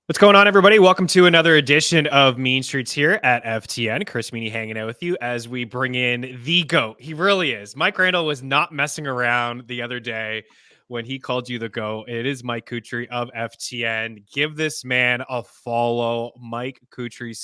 What's going on, everybody? Welcome to another edition of Mean Streets here at FTN. Chris Meaney hanging out with you as we bring in the GOAT. He really is. Mike Randle was not messing around the other day when he called you the GOAT. It is Mike Cutri of FTN. Give this man a follow. Mike Cutri,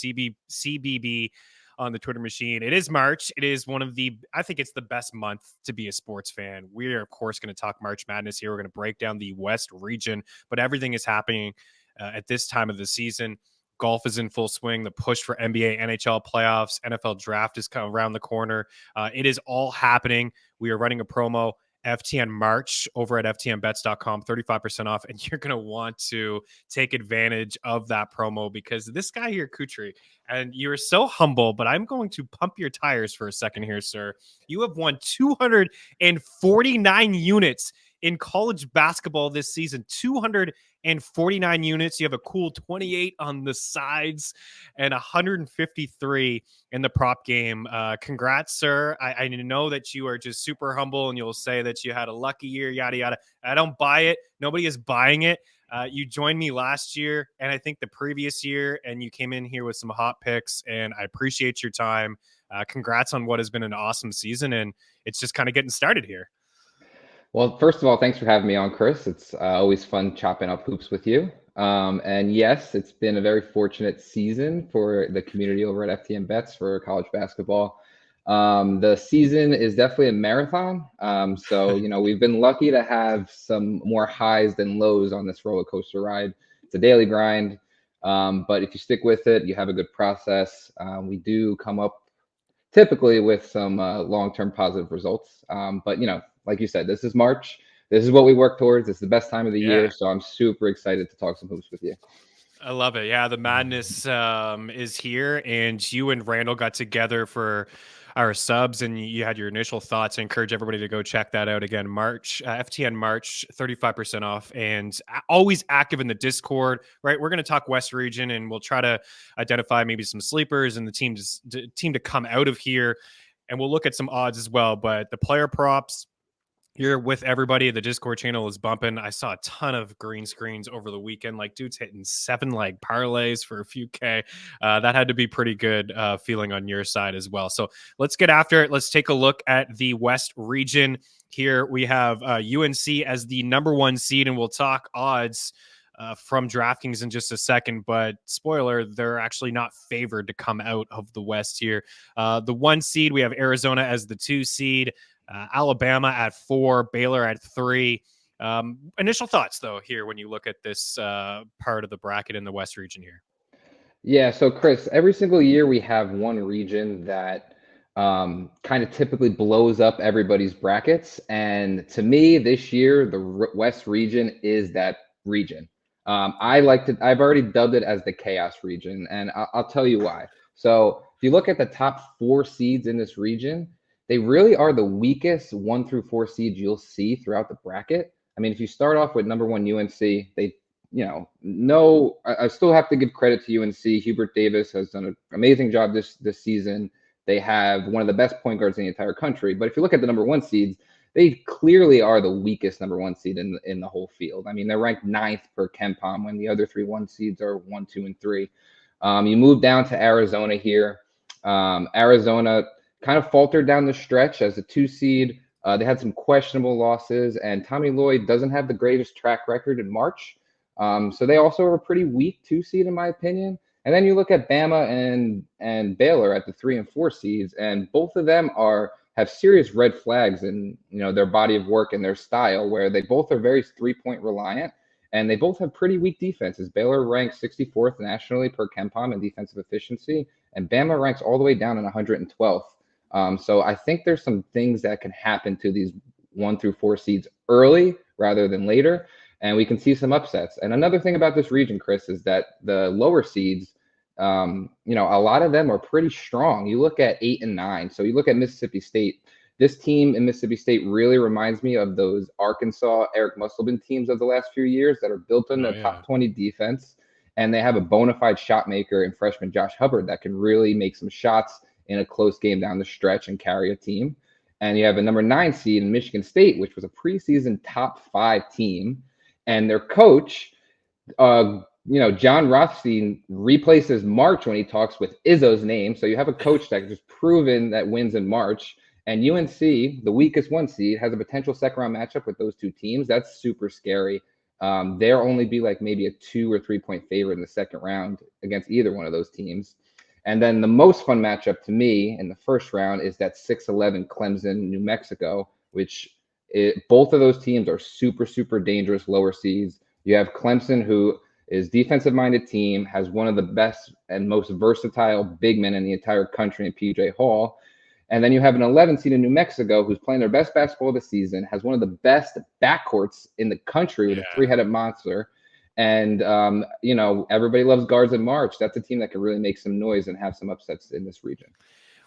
CBB on the Twitter machine. It is March. It is I think it's the best month to be a sports fan. We are, of course, going to talk March Madness here. We're going to break down the West region, but everything is happening at this time of the season. Golf is in full swing. The push for NBA, NHL playoffs, NFL draft is kind of around the corner. It is all happening. We are running a promo, FTN March, over at ftnbets.com, 35% off. And you're going to want to take advantage of that promo because this guy here, Cutri, and you're so humble, but I'm going to pump your tires for a second here, sir. You have won 249 units in college basketball this season. 249 units. You have a cool 28 on the sides and 153 in the prop game. Congrats, sir. I know that you are just super humble and you'll say that you had a lucky year, yada, yada. I don't buy it. Nobody is buying it. You joined me last year and I think the previous year, and you came in here with some hot picks, and I appreciate your time. Congrats on what has been an awesome season, and it's just kind of getting started here. Well, first of all, thanks for having me on, Chris. It's always fun chopping up hoops with you. And yes, it's been a very fortunate season for the community over at FTN Bets for college basketball. The season is definitely a marathon. So, we've been lucky to have some more highs than lows on this roller coaster ride. It's a daily grind. But if you stick with it, you have a good process. We do come up typically with some long-term positive results. But, like you said, this is March. This is what we work towards. It's the best time of the year. So I'm super excited to talk some hoops with you. I love it. Yeah, the madness is here, and you and Randle got together for our subs, and you had your initial thoughts. I encourage everybody to go check that out again. March, FTN March, 35% off, and always active in the Discord, right? We're going to talk West region, and we'll try to identify maybe some sleepers and the team to come out of here, and we'll look at some odds as well. But the player props, you're with everybody. The Discord channel is bumping. I saw a ton of green screens over the weekend. Like, dude's hitting 7-leg parlays for a few K. That had to be pretty good feeling on your side as well. So let's get after it. Let's take a look at the West region. Here we have UNC as the number 1 seed, and we'll talk odds from DraftKings in just a second. But spoiler, they're actually not favored to come out of the West here. The 1 seed, we have Arizona as the 2 seed. Alabama at 4, Baylor at 3. Initial thoughts, though, here when you look at this part of the bracket in the West region here. Yeah, so Chris, every single year we have one region that kind of typically blows up everybody's brackets. And to me, this year, the West region is that region. I've already dubbed it as the chaos region, and I'll tell you why. So if you look at the top 4 seeds in this region, they really are the weakest 1 through 4 seeds you'll see throughout the bracket. I mean, if you start off with number 1 UNC, I still have to give credit to UNC. Hubert Davis has done an amazing job this season. They have one of the best point guards in the entire country. But if you look at the number 1 seeds, they clearly are the weakest number 1 seed in the whole field. I mean, they're ranked 9th per KenPom when the other 3 1 seeds are 1, 2, and 3. You move down to Arizona here. Arizona kind of faltered down the stretch as a 2 seed. They had some questionable losses, and Tommy Lloyd doesn't have the greatest track record in March. So they also are a pretty weak 2 seed, in my opinion. And then you look at Bama and Baylor at the 3 and 4 seeds, and both of them have serious red flags in their body of work and their style, where they both are very 3-point reliant, and they both have pretty weak defenses. Baylor ranks 64th nationally per KenPom in defensive efficiency, and Bama ranks all the way down in 112th. So I think there's some things that can happen to these 1 through 4 seeds early rather than later, and we can see some upsets. And another thing about this region, Chris, is that the lower seeds, a lot of them are pretty strong. You look at 8 and 9. So you look at Mississippi State. This team in Mississippi State really reminds me of those Arkansas Eric Musselman teams of the last few years that are built on the top 20 defense, and they have a bona fide shot maker in freshman Josh Hubbard that can really make some shots in a close game down the stretch and carry a team. And you have a number 9 seed in Michigan State, which was a preseason top 5 team. And their coach John Rothstein replaces March when he talks with Izzo's name. So you have a coach that just proven that wins in March. And UNC, the weakest one seed, has a potential second round matchup with those two teams. That's super scary. They'll only be like maybe a 2 or 3 point favorite in the second round against either one of those teams. And then the most fun matchup to me in the first round is that 6-11 Clemson, New Mexico, which both of those teams are super, super dangerous lower seeds. You have Clemson, who is defensive-minded team, has one of the best and most versatile big men in the entire country in PJ Hall. And then you have an 11 seed in New Mexico who's playing their best basketball this season, has one of the best backcourts in the country with a three-headed monster. And, everybody loves guards in March. That's a team that can really make some noise and have some upsets in this region.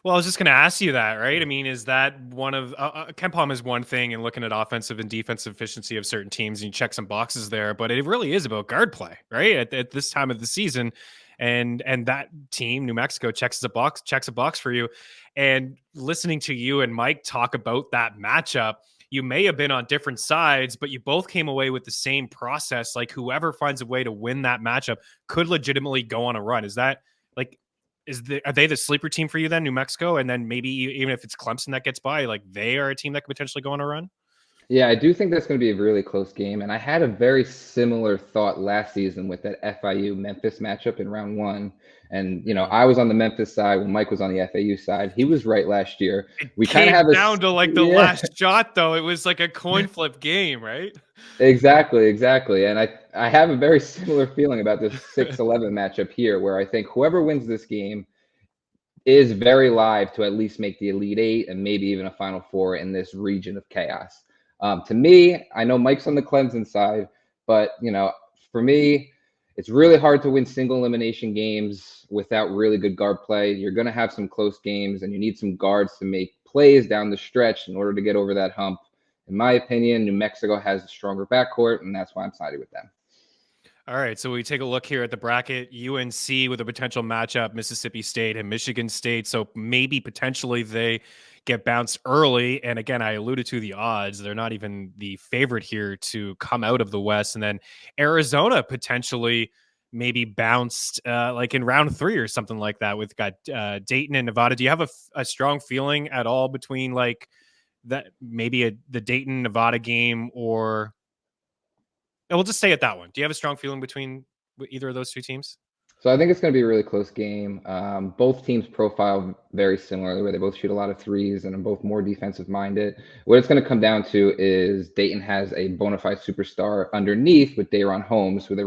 Well, I was just going to ask you that, right? I mean, is that one of KenPom is one thing and looking at offensive and defensive efficiency of certain teams, and you check some boxes there, but it really is about guard play, right? At this time of the season, and that team, New Mexico, checks a box for you. And listening to you and Mike talk about that matchup, you may have been on different sides, but you both came away with the same process. Like whoever finds a way to win that matchup could legitimately go on a run. Is that like? Are they the sleeper team for you then, New Mexico? And then maybe even if it's Clemson that gets by, like they are a team that could potentially go on a run? Yeah, I do think that's going to be a really close game. And I had a very similar thought last season with that FIU Memphis matchup in round one. And, I was on the Memphis side when Mike was on the FAU side. He was right last year. We kind of have down to like the last shot, though. It was like a coin flip game, right? Exactly. And I have a very similar feeling about this 6-11 matchup here, where I think whoever wins this game is very live to at least make the Elite Eight and maybe even a Final Four in this region of chaos. To me, I know Mike's on the Clemson side, but for me, it's really hard to win single elimination games without really good guard play. You're going to have some close games, and you need some guards to make plays down the stretch in order to get over that hump. In my opinion, New Mexico has a stronger backcourt, and that's why I'm siding with them. All right, so we take a look here at the bracket. UNC with a potential matchup, Mississippi State and Michigan State. So maybe potentially they get bounced early. And again, I alluded to the odds. They're not even the favorite here to come out of the West. And then Arizona potentially maybe bounced like in round 3 or something like that. We've got Dayton and Nevada. Do you have a strong feeling at all between like that, maybe the Dayton Nevada game, or we'll just stay at that one? Do you have a strong feeling between either of those two teams? So I think it's going to be a really close game. Both teams profile very similarly, where they both shoot a lot of threes and are both more defensive minded. What it's going to come down to is Dayton has a bona fide superstar underneath with Dayron Holmes, who they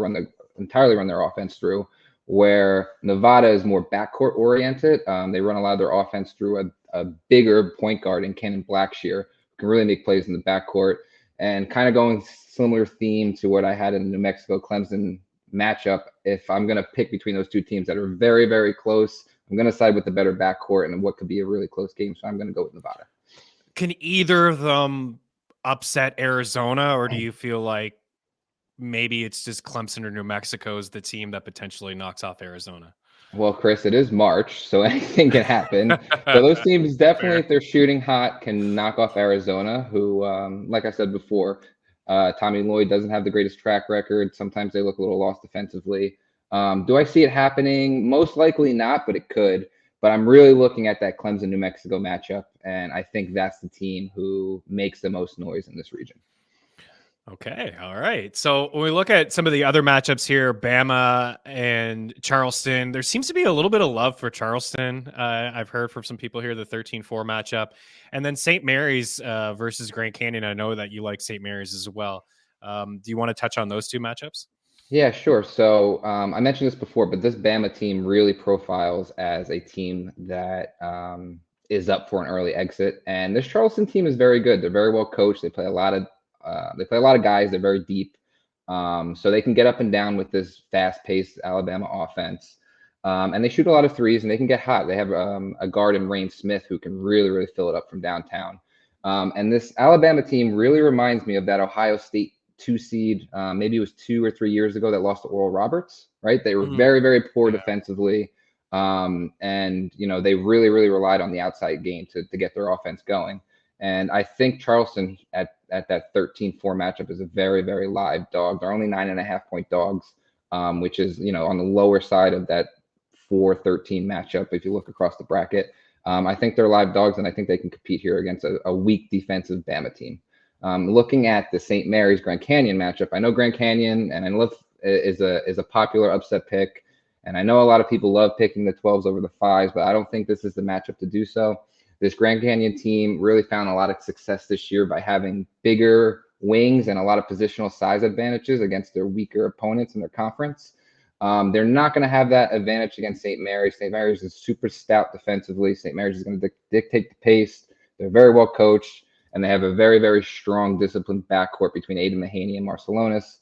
entirely run their offense through, where Nevada is more backcourt oriented. They run a lot of their offense through a bigger point guard in Cannon Blackshear, who can really make plays in the backcourt. And kind of going similar theme to what I had in the New Mexico Clemson matchup, if I'm going to pick between those two teams that are very, very close, I'm going to side with the better backcourt and what could be a really close game. So I'm going to go with Nevada. Can either of them upset Arizona, or do you feel like maybe it's just Clemson or New Mexico is the team that potentially knocks off Arizona? Well, Chris, it is March, so anything can happen. So those teams definitely, if they're shooting hot, can knock off Arizona, who, like I said before, Tommy Lloyd doesn't have the greatest track record. Sometimes they look a little lost defensively. Do I see it happening? Most likely not, but it could. But I'm really looking at that Clemson-New Mexico matchup, and I think that's the team who makes the most noise in this region. Okay. All right. So when we look at some of the other matchups here, Bama and Charleston, there seems to be a little bit of love for Charleston. I've heard from some people here, the 13-4 matchup, and then St. Mary's versus Grand Canyon. I know that you like St. Mary's as well. Do you want to touch on those two matchups? Yeah, sure. So I mentioned this before, but this Bama team really profiles as a team that is up for an early exit. And this Charleston team is very good. They're very well coached. They play a lot of guys. They're very deep. So they can get up and down with this fast-paced Alabama offense. And they shoot a lot of threes, and they can get hot. They have a guard in Rain Smith who can really, really fill it up from downtown. And this Alabama team really reminds me of that Ohio State 2 seed, maybe it was 2 or 3 years ago, that lost to Oral Roberts, right? They were very, very poor defensively. And, they really, really relied on the outside game to get their offense going. And I think Charleston at that 13-4 matchup is a very, very live dog. They're only 9.5 point dogs. which is, on the lower side of that 4-13 matchup if you look across the bracket. I think they're live dogs, and I think they can compete here against a weak defensive Bama team. Looking at the St. Mary's Grand Canyon matchup, I know Grand Canyon and I love is a popular upset pick, and I know a lot of people love picking the 12s over the 5s, but I don't think this is the matchup to do so. This Grand Canyon team really found a lot of success this year by having bigger wings and a lot of positional size advantages against their weaker opponents in their conference. They're not going to have that advantage against St. Mary's. St. Mary's is super stout defensively. St. Mary's is going to dictate the pace. They're very well coached, and they have a very, very strong, disciplined backcourt between Aiden Mahaney and Marcelonis.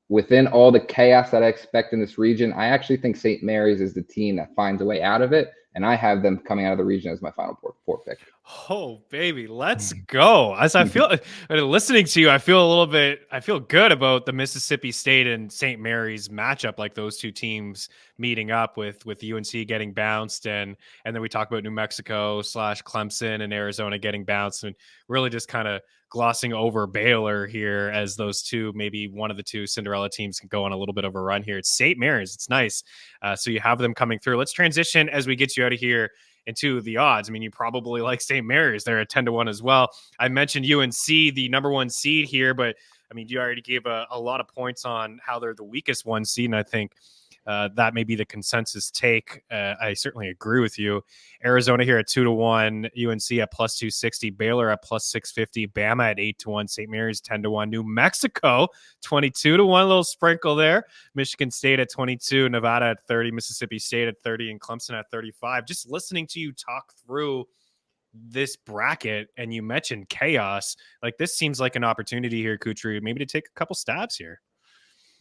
Within all the chaos that I expect in this region, I actually think St. Mary's is the team that finds a way out of it, and I have them coming out of the region as my final four pick. Oh, baby, let's go. As I feel listening to you, I feel good about the Mississippi State and St. Mary's matchup, like those two teams meeting up with UNC getting bounced. And then we talk about New Mexico / Clemson and Arizona getting bounced, and really just kind of glossing over Baylor here as those two, maybe one of the two Cinderella teams can go on a little bit of a run here. It's St. Mary's. It's nice. So you have them coming through. Let's transition as we get you out of here into the odds. I mean, you probably like St. Mary's. They're at 10-1 as well. I mentioned UNC, the number 1 seed here, but I mean, you already gave a lot of points on how they're the weakest 1 seed, and I think that may be the consensus take. I certainly agree with you. Arizona here at 2-1, UNC at plus 260, Baylor at plus 650, Bama at 8-1, St. Mary's 10-1, New Mexico 22-1, little sprinkle there. Michigan State at 22, Nevada at 30, Mississippi State at 30, and Clemson at 35. Just listening to you talk through this bracket, and you mentioned chaos, like this seems like an opportunity here, Cutri, maybe to take a couple stabs here.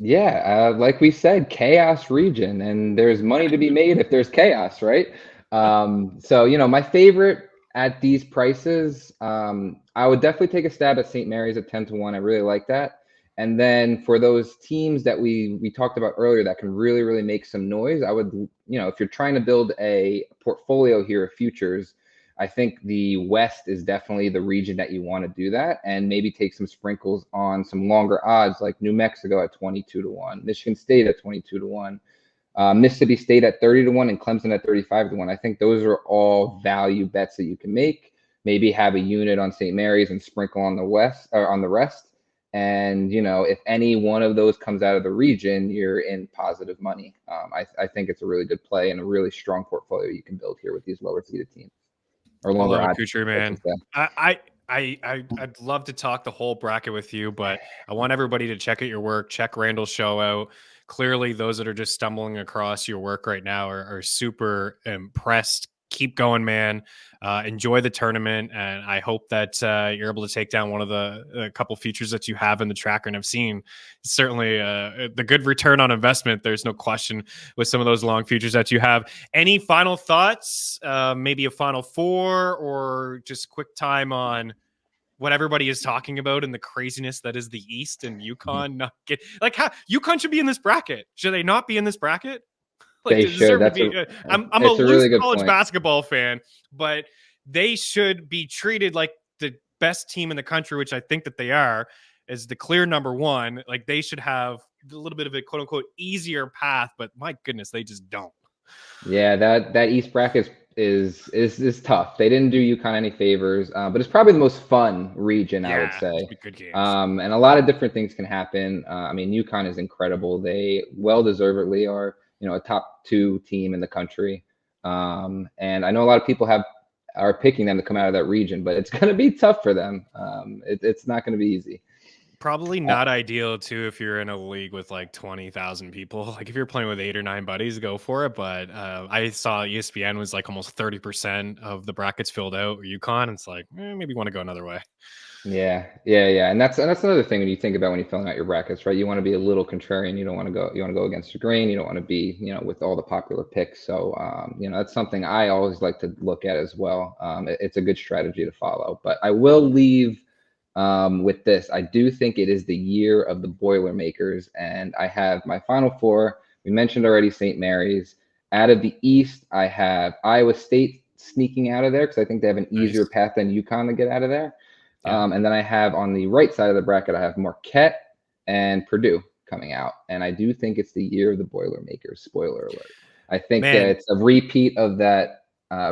Yeah, like we said, chaos region, and there's money to be made if there's chaos, right? So, my favorite at these prices, I would definitely take a stab at St. Mary's at 10-1. I really like that. And then for those teams that we talked about earlier that can really, really make some noise, I would, if you're trying to build a portfolio here of futures, I think the West is definitely the region that you want to do that, and maybe take some sprinkles on some longer odds like New Mexico at 22-1, Michigan State at 22-1, Mississippi State at 30-1, and Clemson at 35-1. I think those are all value bets that you can make. Maybe have a unit on St. Mary's and sprinkle on the West or on the rest. And if any one of those comes out of the region, you're in positive money. I think it's a really good play and a really strong portfolio you can build here with these lower seeded teams. Or longer odds, Cutri, man. I'd love to talk the whole bracket with you, but I want everybody to check out your work, check Randle's show out. Clearly, those that are just stumbling across your work right now are super impressed. Keep going, man. Enjoy the tournament, and I hope that you're able to take down one of the couple features that you have in the tracker. And I've seen certainly the good return on investment. There's no question with some of those long futures that you have. Any final thoughts? Maybe a final four, or just quick time on what everybody is talking about and the craziness that is the East and UConn not get like how UConn should be in this bracket. Should they not be in this bracket? Like, they should. I'm a loose really college basketball fan, but they should be treated like the best team in the country, which I think that they are, as the clear number 1. Like they should have a little bit of a quote unquote easier path, but my goodness, they just don't. Yeah, that East bracket is tough. They didn't do UConn any favors, but it's probably the most fun region, I would say. Good games. And a lot of different things can happen. I mean, UConn is incredible. They well deservedly are, a top 2 team in the country. And I know a lot of people are picking them to come out of that region, but it's going to be tough for them. It's not going to be easy. Probably not ideal too if you're in a league with like 20,000 people. Like if you're playing with 8 or 9 buddies, go for it. But I saw ESPN was like almost 30% of the brackets filled out. UConn, it's like maybe want to go another way. Yeah. And that's another thing when you think about when you're filling out your brackets, right? You want to be a little contrarian. You want to go against the grain. You don't want to be, with all the popular picks. So, that's something I always like to look at as well. It's a good strategy to follow. But I will leave with this. I do think it is the year of the Boilermakers, and I have my final 4. We mentioned already St. Mary's. Out of the East, I have Iowa State sneaking out of there because I think they have an easier path than UConn to get out of there. Yeah. And then I have on the right side of the bracket, I have Marquette and Purdue coming out. And I do think it's the year of the Boilermakers. Spoiler alert. I think Man, it's a repeat of that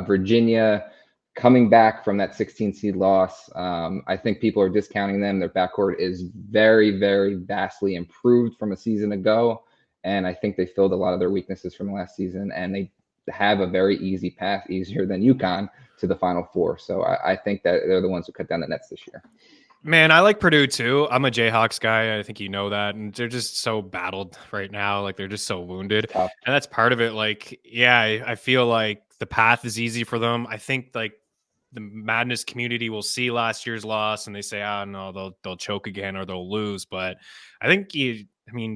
Virginia coming back from that 16 seed loss. I think people are discounting them. Their backcourt is very, very vastly improved from a season ago. And I think they filled a lot of their weaknesses from last season. And they have a very easy path, easier than UConn, to the Final Four. So I think that they're the ones who cut down the nets this year. Man, I like Purdue too. I'm a Jayhawks guy. I think you know that. And they're just so battled right now. Like they're just so wounded. Tough. And that's part of it. Like, yeah, I feel like the path is easy for them. I think like the Madness community will see last year's loss and they say, oh no, they'll choke again or they'll lose. But I think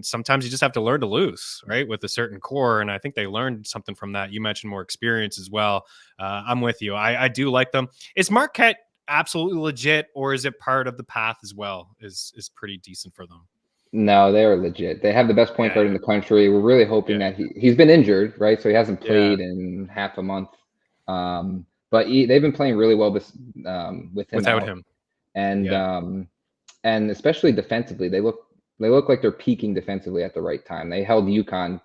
sometimes you just have to learn to lose, right? With a certain core. And I think they learned something from that. You mentioned more experience as well. I'm with you. I do like them. Is Marquette absolutely legit, or is it part of the path as well? Is pretty decent for them? No, they are legit. They have the best point guard in the country. We're really hoping that he's been injured, right? So he hasn't played in half a month. But they've been playing really well with him without him, and especially defensively, they look like they're peaking defensively at the right time. They held UConn,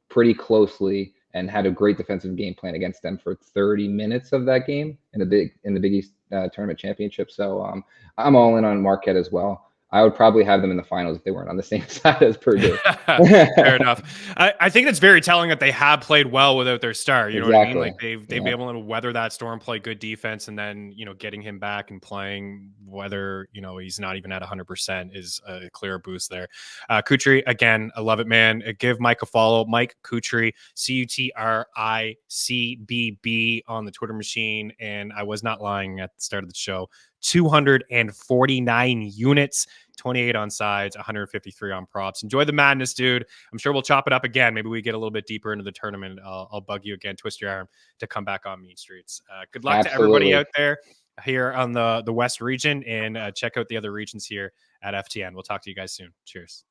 pretty closely and had a great defensive game plan against them for 30 minutes of that game in the Big East tournament championship. So I'm all in on Marquette as well. I would probably have them in the finals if they weren't on the same side as Purdue. Fair enough. I think it's very telling that they have played well without their star. You know what I mean? Like they've been able to weather that storm, play good defense, and then getting him back and playing, whether he's not even at 100%, is a clear boost there. Cutri, again, I love it, man. Give Mike a follow, Mike Cutri, CUTRICBB on the Twitter machine, and I was not lying at the start of the show. 249 units, 28 on sides, 153 on props. Enjoy the madness, dude. I'm sure we'll chop it up again. Maybe we get a little bit deeper into the tournament. I'll bug you again, twist your arm to come back on Mean Streets. Good luck to everybody out there here on the West region, and check out the other regions here at FTN. We'll talk to you guys soon. Cheers.